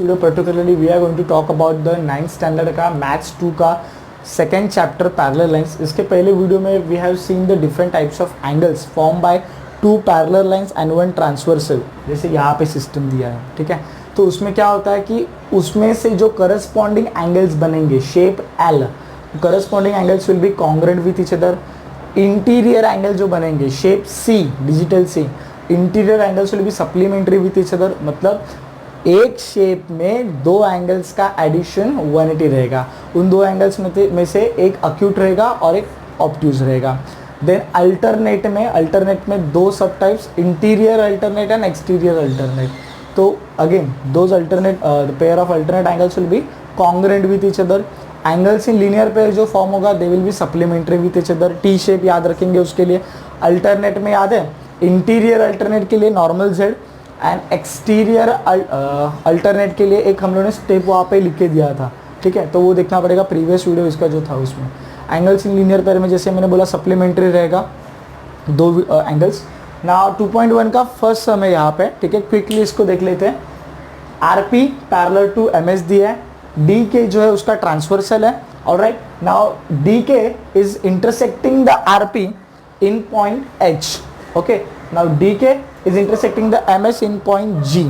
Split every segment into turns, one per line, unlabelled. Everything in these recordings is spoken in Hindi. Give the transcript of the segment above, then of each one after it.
Video particularly we are going to talk about the 9th standard का मैथ्स 2 का सेकेंड चैप्टर पैरेलल लाइंस। इसके पहले वीडियो में we have seen the different types of angles form by two parallel lines and one transversal, जैसे यहाँ पे सिस्टम दिया है। ठीक है, तो उसमें क्या होता है कि उसमें से जो करस्पॉन्डिंग एंगल्स बनेंगे shape L, corresponding angles will be congruent with each other. Interior angle जो बनेंगे shape C, digital C, interior angles will be supplementary with each other. मतलब एक शेप में दो एंगल्स का एडिशन 180 रहेगा। उन दो एंगल्स में से एक अक्यूट रहेगा और एक ऑब्ट्यूज रहेगा। देन अल्टरनेट में दो सब types, interior alternate and exterior alternate. तो again those alternate pair of alternate angles will be congruent with each other. Angles in linear pair जो फॉर्म होगा they will be supplementary with each other. T shape याद रखेंगे उसके लिए। अल्टरनेट में याद है इंटीरियर अल्टरनेट के लिए normal Z and exterior alternate के लिए एक हम लोगों ने स्टेप वहाँ पे लिख के दिया था। ठीक है, तो वो देखना पड़ेगा प्रीवियस वीडियो इसका जो था उसमें। एंगल्स इन लीनियर पेयर में जैसे मैंने बोला सप्लीमेंट्री रहेगा दो एंगल्स। ना 2.1 का फर्स्ट सम है यहाँ पे। ठीक है, क्विकली इसको देख लेते हैं। आरपी पैरेलल टू एमएस दिया है, डी के जो है उसका ट्रांसवर्सल है। ऑलराइट, नाउ डी के is intersecting the RP in point H. Okay, now dk is intersecting the ms in point g.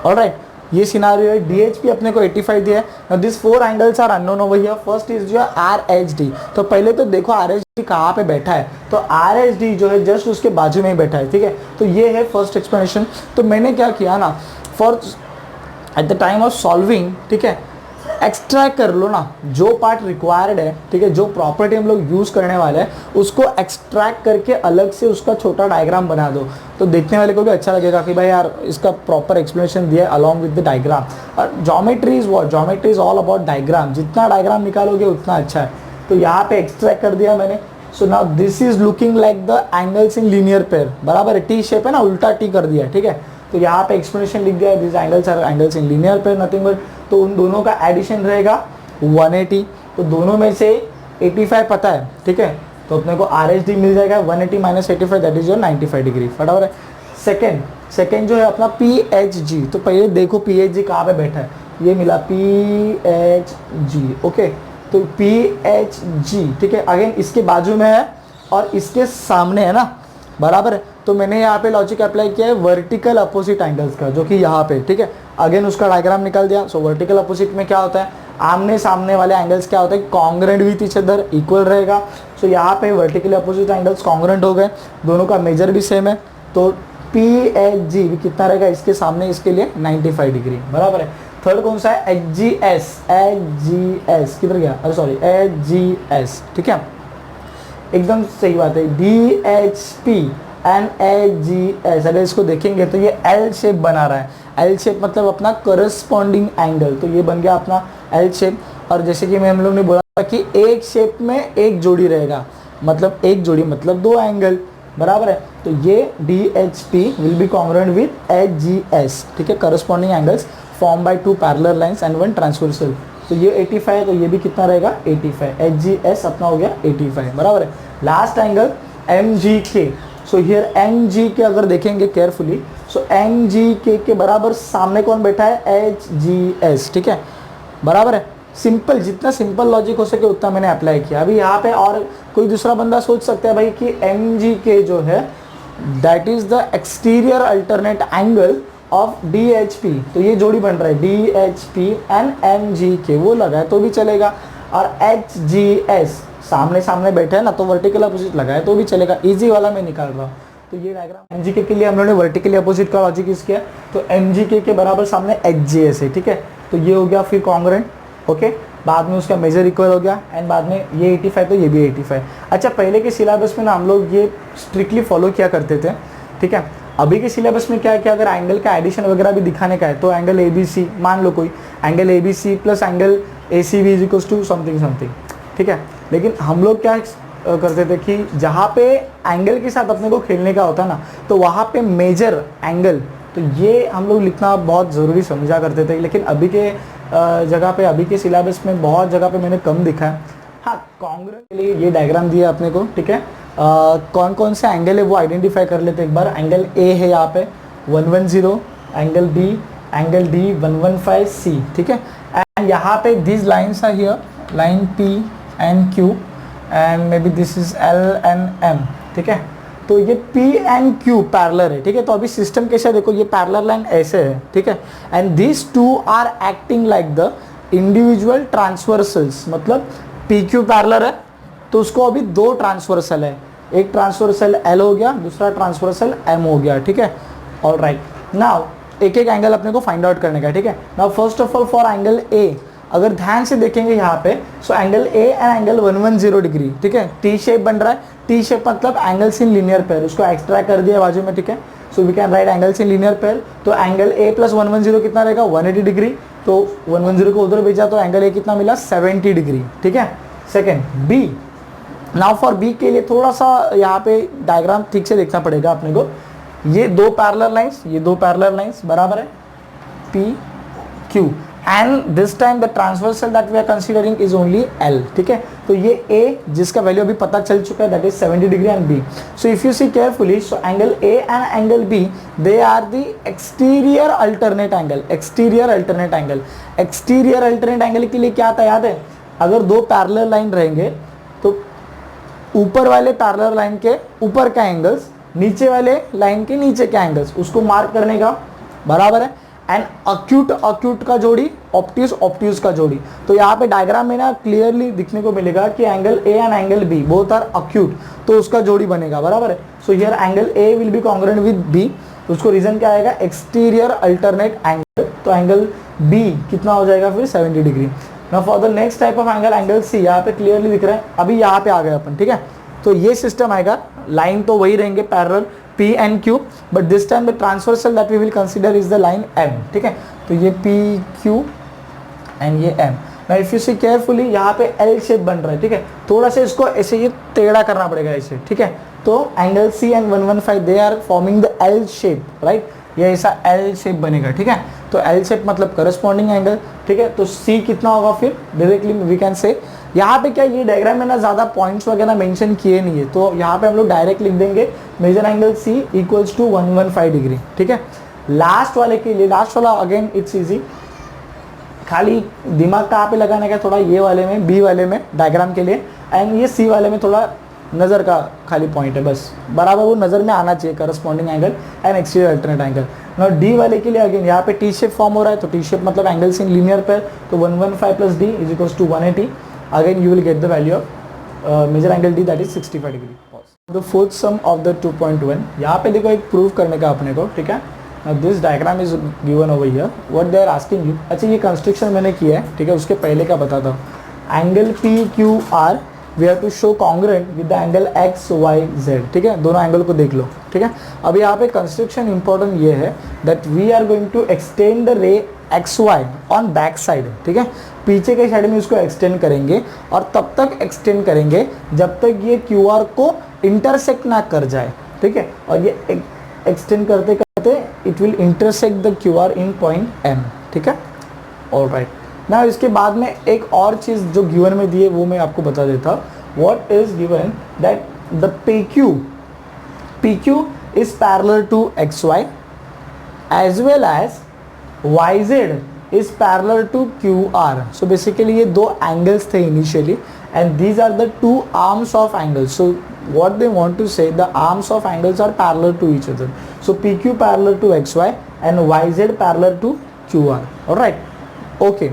alright, ये सिनारियो है। DHP अपने को 85 दिया है। now these four angles are unknown over here. first is जो है RHD। तो पहले तो देखो RHD कहाँ पे बैठा है, तो RHD जो है जस्ट उसके बाजू में ही बैठा है। ठीक है, तो ये है फर्स्ट एक्सप्लेनेशन। तो मैंने क्या किया ना, for at the time of solving, ठीक है, एक्सट्रैक्ट कर लो ना जो पार्ट रिक्वायर्ड है। ठीक है, जो प्रॉपर्टी हम लोग यूज़ करने वाले हैं उसको एक्सट्रैक्ट करके अलग से उसका छोटा डायग्राम बना दो, तो देखने वाले को भी अच्छा लगेगा कि भाई यार इसका प्रॉपर एक्सप्लेनेशन दिया है अलॉन्ग विद द डायग्राम। और geometry is what, geometry is all about diagram. जितना डायग्राम निकालोगे उतना अच्छा है। तो यहाँ पे एक्सट्रैक्ट कर दिया मैंने। So now this is looking like the angles in linear pair. बराबर है, टी शेप है ना, उल्टा टी कर दिया है। ठीक है, तो यहाँ पे एक्सप्लेनेशन लिख दिया है, this angles are angles in linear pair, nothing but. तो उन दोनों का एडिशन रहेगा 180। तो दोनों में से 85 पता है। ठीक है, तो अपने को RHD मिल जाएगा 180 minus 85, that is your 95 degree. फटाफट है। सेकेंड जो है अपना PHG। तो पहले देखो PHG कहाँ पे बैठा है, ये मिला PHG। ओके, तो PHG ठीक है, अगेन इसके बाजू में है और इसके सामने है ना, बराबर है। तो मैंने यहाँ पे लॉजिक अप्लाई किया है वर्टिकल अपोजिट एंगल्स का, जो कि यहाँ पे। ठीक है, अगेन उसका डायग्राम निकाल दिया। सो वर्टिकल अपोजिट में क्या होता है, आमने सामने वाले एंगल्स क्या होता है, congruent with each other, equal रहेगा। सो यहाँ पे वर्टिकल अपोजिट एंगल्स कॉन्ग्रुएंट हो गए, दोनों का मेजर भी सेम है। तो PHG भी कितना रहेगा इसके सामने, इसके लिए 95 डिग्री। बराबर है। थर्ड कौन सा है, HGS किधर गया, अरे सॉरी HGS। ठीक है, एकदम सही बात है। DHP एंड HGS, अगर इसको देखेंगे तो ये L शेप बना रहा है। L शेप मतलब अपना करस्पॉन्डिंग एंगल, तो ये बन गया अपना L शेप। और जैसे कि हम लोग ने बोला था कि एक शेप में एक जोड़ी रहेगा, मतलब एक जोड़ी मतलब दो एंगल। बराबर है, तो ये DHP will be congruent with HGS। ठीक है, corresponding angles form by two parallel lines and one transversal. तो ये 85 है, तो ये भी कितना रहेगा 85। HGS अपना हो गया 85। बराबर है। Last angle MGK। So here MGK अगर देखेंगे केयरफुली, सो MGK के बराबर सामने कौन बैठा है, HGS। ठीक है, बराबर है। सिंपल, जितना सिंपल लॉजिक हो सके उतना मैंने अप्लाई किया। अभी यहाँ पे और कोई दूसरा बंदा सोच सकता है भाई कि MGK जो है that is the exterior alternate angle of DHP। तो ये जोड़ी बन रहा है DHP एंड MGK, वो लगा है तो भी चलेगा। और HGS सामने सामने बैठे हैं ना, तो वर्टिकल अपोजिट लगा है तो भी चलेगा। इजी वाला मैं निकाल रहा हूँ। तो ये डायग्राम MGK के लिए हम लोगों ने वर्टिकली अपोजिट का लॉजिक यूज किया। तो MGK के बराबर सामने HGS है। ठीक है, तो ये हो गया फिर कॉन्ग्रुएंट। ओके, बाद में उसका मेजर इक्वल हो गया एंड बाद में ये 85 तो ये भी 85। अच्छा, पहले के सिलेबस में ना हम लोग ये स्ट्रिक्टली फॉलो किया करते थे। ठीक है, अभी के सिलेबस में क्या है कि अगर एंगल का एडिशन वगैरह भी दिखाने का है तो एंगल ABC, मान लो कोई angle ABC plus angle ACB is equal to something something. ठीक है, लेकिन हम लोग क्या करते थे कि जहाँ पे एंगल के साथ अपने को खेलने का होता ना, तो वहाँ पे मेजर एंगल, तो ये हम लोग लिखना बहुत ज़रूरी समझा करते थे। लेकिन अभी के जगह पे, अभी के सिलेबस में बहुत जगह पे मैंने कम दिखा है। हाँ, कॉन्ग्रुएंट के लिए ये डायग्राम दिया अपने को। ठीक है, कौन कौन से एंगल है वो आइडेंटिफाई कर लेते एक बार। एंगल A है यहाँ पे 110, angle B angle D 115C, ठीक है। एंड यहाँ पे this lines are here, line P and Q and may be this is L and M, ठीक है। तो ये P एंड Q पैरेलल है, ठीक है। तो अभी सिस्टम कैसे देखो, ये पैरेलल लाइन ऐसे है, ठीक है। And this two are acting like the individual transversals, मतलब PQ पैरेलल है तो उसको अभी दो ट्रांसवर्सल है, एक ट्रांसवर्सल L हो गया, दूसरा ट्रांसवर्सल M हो गया, ठीक है। ऑलराइट, नाउ एक एक एंगल अपने को फाइंड आउट करने का, ठीक है। Now first of all for angle A, अगर ध्यान से देखेंगे यहाँ पे, so angle A and angle 110 degree, ठीक है। टी शेप बन रहा है, टी शेप मतलब एंगल्स इन लीनियर पेयर, उसको एक्सट्रैक्ट कर दिया बाजू में, ठीक है। So we can write angles in linear pair, तो एंगल A प्लस 110 कितना रहेगा 180 डिग्री, तो 110 को उधर भेजा तो एंगल A कितना मिला 70 डिग्री, ठीक है। Second B, now for B के लिए थोड़ा सा यहाँ पे डायग्राम ठीक से देखना पड़ेगा अपने को। ये दो पैरेलल लाइंस, ये दो पैरेलल लाइंस बराबर है, P Q, and this time the transversal that we are considering is only L, ठीक है। तो ये ए जिसका वैल्यू अभी पता चल चुका है that is 70 degree and B. So if you see carefully, so angle A and angle B they are the exterior alternate angle, exterior alternate angle. Exterior alternate angle के लिए क्या था याद है, अगर दो पैरेलल लाइन रहेंगे तो ऊपर वाले पैरेलल लाइन के ऊपर का एंगल्स, नीचे वाले लाइन के नीचे के एंगल्स, उसको मार्क करने का, बराबर है। एंड अक्यूट अक्यूट का जोड़ी, ऑब्ट्यूज ऑब्ट्यूज का जोड़ी। तो यहाँ पे डायग्राम में ना क्लियरली दिखने को मिलेगा कि angle A and angle B both are acute, तो उसका जोड़ी बनेगा, बराबर है। So here angle A will be congruent with B, उसको रीजन क्या आएगा, एक्सटीरियर अल्टरनेट एंगल, तो एंगल बी कितना हो जाएगा फिर 70 degree. Now for the next type of angle, angle C, यहाँ पे क्लियरली दिख रहा है, अभी यहाँ पे आ गए अपन, ठीक है। तो ये सिस्टम आएगा, लाइन तो वही रहेंगे parallel P and Q, but this time the transversal that we will consider is the line M, ठीक है। तो ये P Q एंड ये M। Now if you see carefully, यहाँ पे L शेप बन रहा है, ठीक है। थोड़ा सा इसको ऐसे ये टेढ़ा करना पड़ेगा ऐसे, ठीक है। तो angle C and 115 they are forming the L shape, right. ये ऐसा L शेप बनेगा, ठीक है। तो L शेप मतलब करस्पॉन्डिंग एंगल, ठीक है। तो C कितना होगा फिर, डायरेक्टली वी कैन से, यहाँ पे क्या ये डायग्राम में ना ज़्यादा पॉइंट्स वगैरह मेंशन किए नहीं है, तो यहाँ पे हम लोग डायरेक्ट लिख देंगे major angle C equals to 115 degree, ठीक है। लास्ट वाले के लिए, लास्ट वाला अगेन इट्स इजी, खाली दिमाग कहाँ पे लगाने का, थोड़ा ये वाले में, बी वाले में डायग्राम के लिए, एंड ये सी वाले में थोड़ा नज़र का खाली पॉइंट है बस, बराबर वो नज़र में आना चाहिए, corresponding angle and exterior alternate angle. Now D वाले के लिए अगेन यहाँ पे टी शेप फॉर्म हो रहा है, तो टी शेप मतलब एंगल्स इन लीनियर पेयर, तो 115 plus D is equals to 180, again you will get the value of major angle D that is 65 degree. The fourth sum of the 2.1, यहाँ पे देखो एक प्रूव करने का अपने को, ठीक है। This diagram is given over here, what they are asking you. अच्छा ये कंस्ट्रक्शन मैंने किया है, ठीक है, उसके पहले का बताता हूँ। Angle P Q R we have to show congruent with the angle X Y Z, ठीक है। दोनों एंगल को देख लो, ठीक है। अब यहाँ पे कंस्ट्रक्शन इंपॉर्टेंट ये है that we are going to extend the ray X Y on back side, ठीक है। पीछे के साइड में उसको एक्सटेंड करेंगे और तब तक एक्सटेंड करेंगे जब तक ये क्यू आर को इंटरसेक्ट ना कर जाए, ठीक है। और ये एक्सटेंड करते करते it will intersect the Q R in point M, ठीक है। ऑलराइट, ना इसके बाद में एक और चीज़ जो गिवन में दी है वो मैं आपको बता देता हूँ। What is given that the P Q is parallel to X Y as well as Y Z is parallel to QR. So basically ये दो angles थे initially and these are the two arms of angles. So what they want to say, the arms of angles are parallel to each other. So PQ parallel to XY and YZ parallel to QR. Alright? Okay.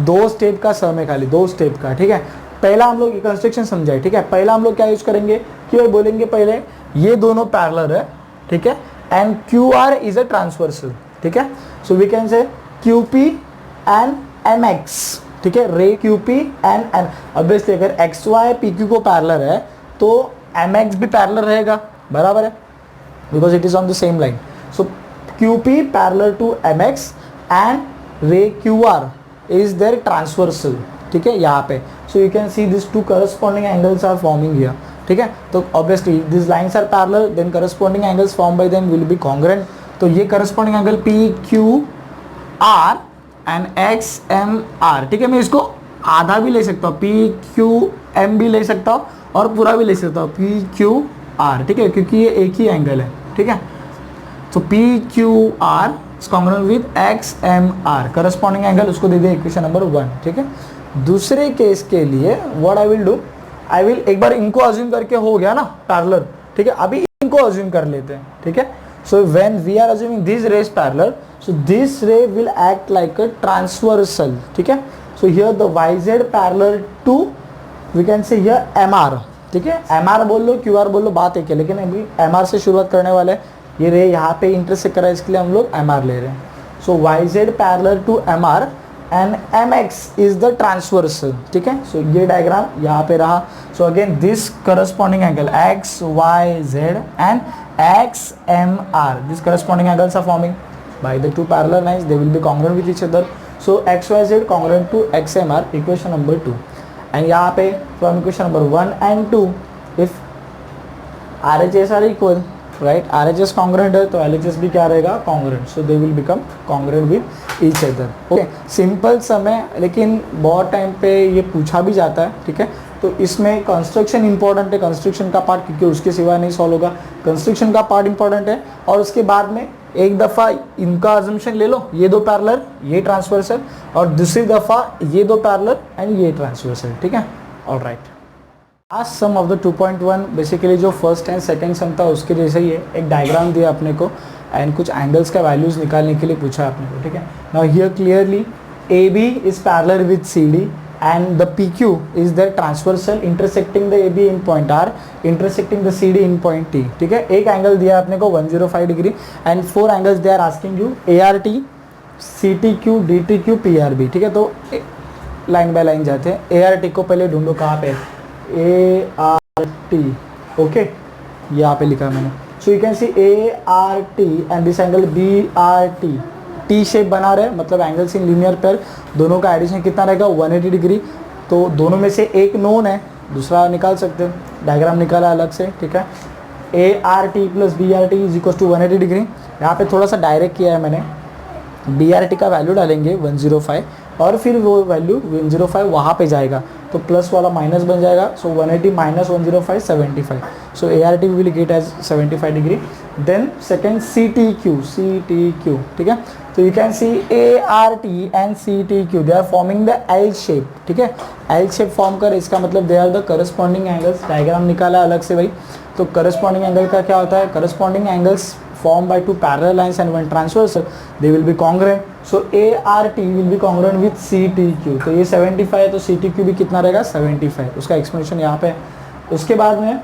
दो स्टेप का सम है खाली, दो स्टेप का, ठीक है। पहला हम लोग ये कंस्ट्रक्शन समझाए, ठीक है। पहला हम लोग क्या यूज करेंगे कि वो बोलेंगे पहले ये दोनों पैरेलल है, ठीक है, and QR is a transversal, ठीक है। So we can say QP and MX, ठीक है, ray QP and M। Obviously अगर XY PQ को पैरेलल है तो MX भी पैरेलल रहेगा, बराबर है, because it is on the same line. So QP parallel to MX and ray QR is their transversal, ठीक है, यहाँ पे। So you can see this two corresponding angles are forming here, ठीक है। तो obviously this lines are parallel, then corresponding angles form by them will be congruent. तो ये corresponding angle PQR and XMR, ठीक है। मैं इसको आधा भी ले सकता हूँ, PQM भी ले सकता हूँ और पूरा भी ले सकता हूँ PQR, ठीक है, क्योंकि ये एक ही एंगल है, ठीक है। तो P Q R is congruent with X M R, corresponding angle उसको दे दिया इक्वेशन नंबर 1, ठीक है। दूसरे केस के लिए what I will do, I will एक बार इनको अज्यूम करके हो गया ना पैरेलल, ठीक है, अभी इनको अज्यूम कर लेते हैं, ठीक है। So when we are assuming this rays parallel, so this ray will act like a transversal, ठीक है। So here the YZ parallel to we can say here MR, ठीक है। MR बोल लो QR बोल लो, बात एक है, लेकिन अभी MR से शुरुआत करने वाले हैं। ये रे यहाँ पे इंटरसेक्ट करा है, इसके लिए हम लोग MR ले रहे हैं। So YZ parallel to MR and MX is the transversal, ठीक है। सो ये डायग्राम यहाँ पे रहा। So again this corresponding angle XYZ and XMR, this corresponding angles are forming by the two parallel lines, they will be congruent with each other. So XYZ congruent to XMR, equation number 2. And यहाँ पे from equation number 1 and 2, if RHS are equal, right, RHS congruent है तो LHS भी क्या रहेगा, congruent. So they will become congruent with each other. Okay, simple समय, लेकिन बहुत टाइम पे ये पूछा भी जाता है, ठीक है। तो इसमें कंस्ट्रक्शन इंपॉर्टेंट है, कंस्ट्रक्शन का पार्ट, क्योंकि उसके सिवा नहीं सॉल्व होगा। कंस्ट्रक्शन का पार्ट इंपॉर्टेंट है, और उसके बाद में एक दफ़ा इनका अजम्पशन ले लो, ये दो पैरेलल, ये ट्रांसवर्सल, और दूसरी दफ़ा ये दो पैरेलल एंड ये ट्रांसवर्सल, ठीक है। Alright, last sum of the 2.1 basically जो फर्स्ट एंड सेकंड सम था उसके जैसे ही है। एक डायग्राम दिया अपने को एंड कुछ एंगल्स का वैल्यूज निकालने के लिए पूछा आपने को, ठीक है। Now here clearly AB is parallel with CD and the PQ is the transversal intersecting the AB in point R, intersecting the CD in point T, ठीक है। एक एंगल दिया आपने को 105 degree and 4 angles they are asking you, ART, CTQ, DTQ, PRB, ठीक है। तो लाइन बाय लाइन जाते हैं। ART को पहले ढूंढो, कहाँ पे, ART, ओके, यहाँ पे लिखा मैंने। सो you can see ART and this angle BRT, T shape बना रहे, मतलब एंगल्स इन लीनियर पेयर, दोनों का एडिशन कितना रहेगा, 180 डिग्री। तो दोनों में से एक नोन है, दूसरा निकाल सकते हैं, डायग्राम निकाला अलग से, ठीक है। ART plus BRT is equal to 180 degree. यहाँ पे थोड़ा सा डायरेक्ट किया है मैंने, BRT का वैल्यू डालेंगे 105 और फिर वो वैल्यू 105 वहाँ पे जाएगा, तो प्लस वाला माइनस बन जाएगा। So 180 minus 105 75। So ART will get as 75 degree. Then second CTQ, ठीक है। तो you can see ART and CTQ they are forming the L shape, ठीक है। L शेप फॉर्म कर, इसका मतलब they are the corresponding angles. Diagram निकाला अलग से भाई। तो करस्पॉन्डिंग एंगल का क्या होता है, corresponding angles formed by two parallel lines and one transversal, they will be congruent. So ART will be congruent with CTQ. तो ये 75 है तो CTQ भी कितना रहेगा, 75। उसका एक्सप्लेनेशन यहाँ पे। उसके बाद में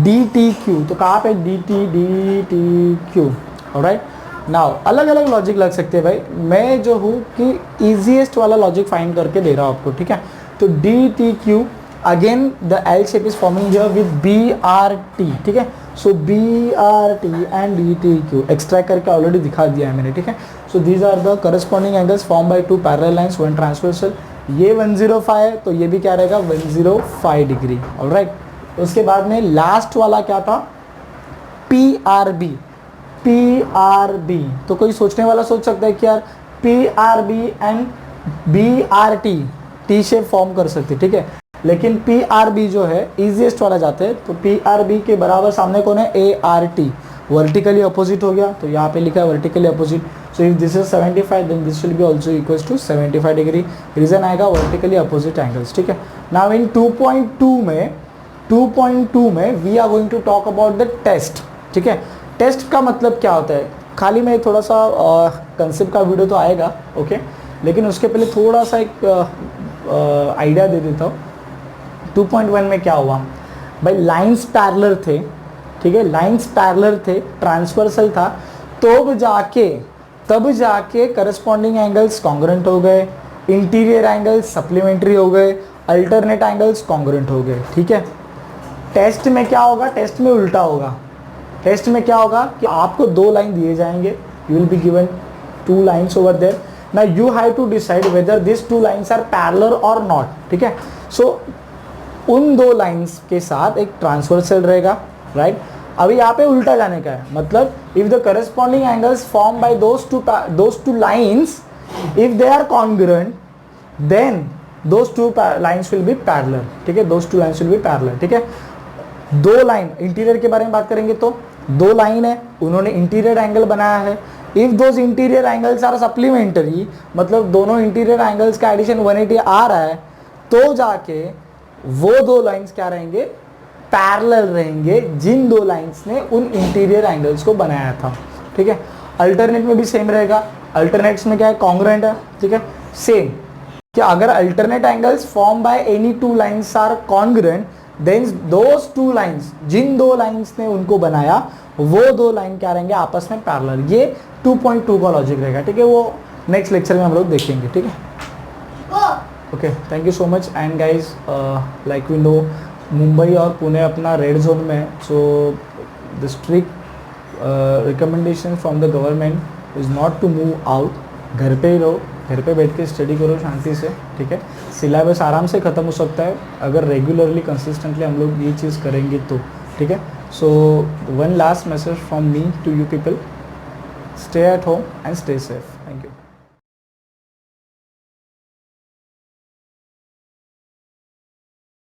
DTQ, तो कहाँ पे DTQ, ऑलराइट। नाउ अलग अलग लॉजिक लग सकते हैं भाई, मैं जो हूँ कि ईजीएस्ट वाला लॉजिक फाइंड करके दे रहा हूँ आपको, ठीक है। तो DTQ again the L shape is forming here with BRT, ठीक है। So BRT and DTQ extract करके ऑलरेडी दिखा दिया है मैंने, ठीक है। So these are the corresponding angles form by two parallel lines, one transversal. ये 105 है तो ये भी क्या रहेगा, 105 डिग्री, ऑलराइट। उसके बाद में लास्ट वाला क्या था, PRB। तो कोई सोचने वाला सोच सकता है कि यार PRB and BRT T shape form कर सकते, ठीक है। लेकिन PRB जो है इजीएस्ट वाला जाते हैं, तो PRB के बराबर सामने कौन है, ART, वर्टिकली अपोजिट हो गया। तो यहाँ पे लिखा है vertically opposite. So if this is 75 then this will be also equals to 75 degree. Reason आएगा वर्टिकली अपोजिट एंगल्स, ठीक है। नाउ इन 2.2 में we are going to talk about the test, ठीक है। टेस्ट का मतलब क्या होता है, खाली मैं थोड़ा सा कंसेप्ट का वीडियो तो आएगा, ओके, लेकिन उसके पहले थोड़ा सा एक आइडिया दे देता हूँ। 2.1 में क्या हुआ भाई, लाइंस पैरेलल थे, ठीक है, लाइंस पैरेलल थे, ट्रांसवर्सल था, तब जाके करस्पॉन्डिंग एंगल्स कॉन्ग्रुएंट हो गए, इंटीरियर एंगल्स सप्लीमेंट्री हो गए, अल्टरनेट एंगल्स कॉन्ग्रुएंट हो गए, ठीक है। टेस्ट में क्या होगा, टेस्ट में उल्टा होगा। टेस्ट में क्या होगा कि आपको दो लाइन दिए जाएंगे, you will be given 2 lines over there. Now you have to decide whether this 2 lines are parallel और नॉट, ठीक है। सो उन 2 लाइन्स के साथ एक ट्रांसवर्सल रहेगा, राइट। अभी यहाँ पे उल्टा जाने का है, मतलब if the corresponding angles form by those two lines, if they are congruent then those 2 lines will be parallel, ठीक है। Those 2 lines will be parallel, ठीक है। 2 लाइन इंटीरियर के बारे में बात करेंगे तो दो लाइन है, उन्होंने इंटीरियर एंगल बनाया है. If those interior angles are supplementary, मतलब दोनों इंटीरियर एंगल्स का एडिशन 180 आ रहा है, तो जाके वो दो लाइंस क्या रहेंगे, पैरेलल रहेंगे, जिन दो लाइंस ने उन इंटीरियर एंगल्स को बनाया था. ठीक है. अल्टरनेट में भी सेम रहेगा. अल्टरनेट्स में क्या है, कॉन्ग्रुएंट है. ठीक है. सेम कि अगर alternate angles form by any two lines are congruent, then those two lines, जिन दो लाइंस ने उनको बनाया, वो दो लाइन क्या रहेंगे, आपस में पैरेलल. ये 2.2 का लॉजिक रहेगा. ठीक है. वो नेक्स्ट लेक्चर में हम लोग देखेंगे. ठीक है. Okay, thank you so much. And guys, like we know, Mumbai और पुणे अपना रेड जोन में है. So the strict recommendation from the government is not to move out. घर पे ही रहो, घर पे बैठ के स्टडी करो शांति से. ठीक है. सिलेबस आराम से ख़त्म हो सकता है अगर रेगुलरली कंसिस्टेंटली हम लोग ये चीज़ करेंगे तो. ठीक है. So one last message from me to you people, stay at home and stay safe. Thank you.